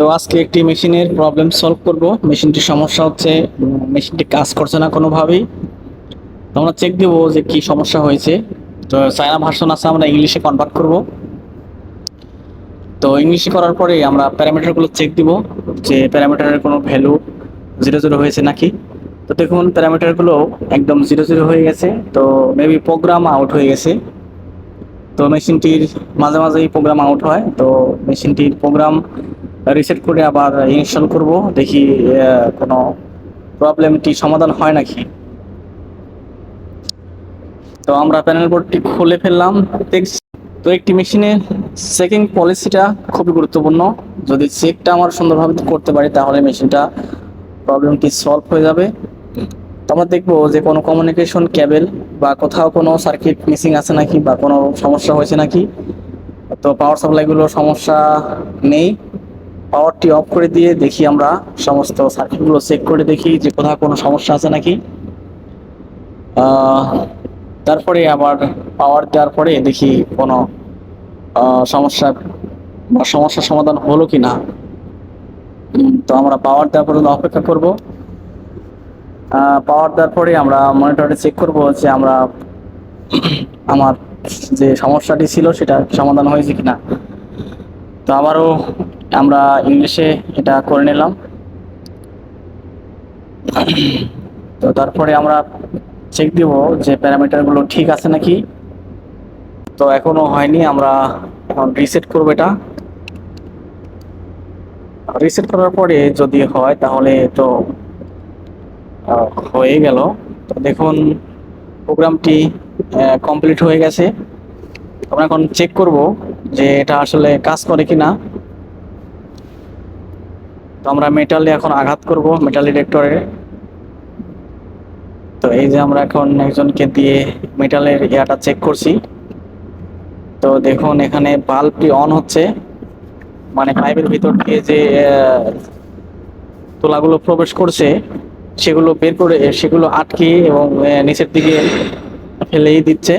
তো আজকে একটি মেশিনের প্রবলেম সলভ করব। মেশিনটির সমস্যা হচ্ছে মেশিনটি কাজ করছে না কোনোভাবেই। তো আমরা চেক দেবো যে কি সমস্যা হয়েছে। তো চায়না ভার্সন আছে, আমরা ইংলিশে কনভার্ট করব। তো ইংলিশে করার পরে আমরা প্যারামিটারগুলো চেক দিব যে প্যারামিটারের কোনো ভ্যালু জিরো জিরো হয়েছে নাকি। তো দেখুন প্যারামিটারগুলো একদম জিরো জিরো হয়ে গেছে। তো মেবি প্রোগ্রাম আউট হয়ে গেছে। তো মেশিনটির মাঝে মাঝেই প্রোগ্রাম আউট হয়। তো মেশিনটির প্রোগ্রাম রিসেট করে আবার ইনস্টল করব, দেখি কোনো প্রবলেমটি সমাধান হয় নাকি। তো আমরা প্যানেল বোর্ডটি খুলে ফেললাম। তো একটি মেশিনের চেকিং পলিসিটা খুবই গুরুত্বপূর্ণ। যদি চেকটা আমার সুন্দরভাবে করতে পারি তাহলে মেশিনটা প্রবলেমটি সলভ হয়ে যাবে। তো আমরা দেখবো যে কোনো কমিউনিকেশন কেবল বা কোথাও কোনো সার্কিট মিসিং আছে নাকি বা কোনো সমস্যা হয়েছে নাকি। তো পাওয়ার সাপ্লাইগুলো সমস্যা নেই। পাওয়ারটি অফ করে দিয়ে দেখি আমরা সমস্ত সার্কিটগুলো চেক করে দেখি যে কোথাও কোনো সমস্যা আছে নাকি। তারপরে আবার পাওয়ার দেওয়ার পরে দেখি কোনো সমস্যা বা সমস্যার সমাধান হলো কি না। তো আমরা পাওয়ার দেওয়ার পর্যন্ত অপেক্ষা করব। পাওয়ার দেওয়ার পরে আমরা মনিটরে চেক করব যে আমার যে সমস্যাটি ছিল সেটা সমাধান হয়েছে কিনা। তো আবারও আমরা ইংলিশে এটা করে নিলাম। তো তারপরে আমরা চেক দিব যে প্যারামিটারগুলো ঠিক আছে নাকি। তো এখনো হয়নি, আমরা এখন রিসেট করব। এটা রিসেট করার পরে যদি হয় তাহলে তো হয়ে গেল। তো দেখুন প্রোগ্রামটি কমপ্লিট হয়ে গেছে। আমরা এখন চেক করব যে এটা আসলে কাজ করে কিনা। তো আমরা মেটালে এখন আঘাত করব, মেটাল ডিটেক্টরে। তো এই যে আমরা এখন একজনকে দিয়ে মেটালের ইয়াটা চেক করছি। তো দেখুন এখানে বাল্বটি অন হচ্ছে, মানে পাইপের ভিতর দিয়ে যে তুলাগুলো প্রবেশ করছে সেগুলো বের করে সেগুলো আটকে এবং নিচের দিকে ফেলেই দিচ্ছে।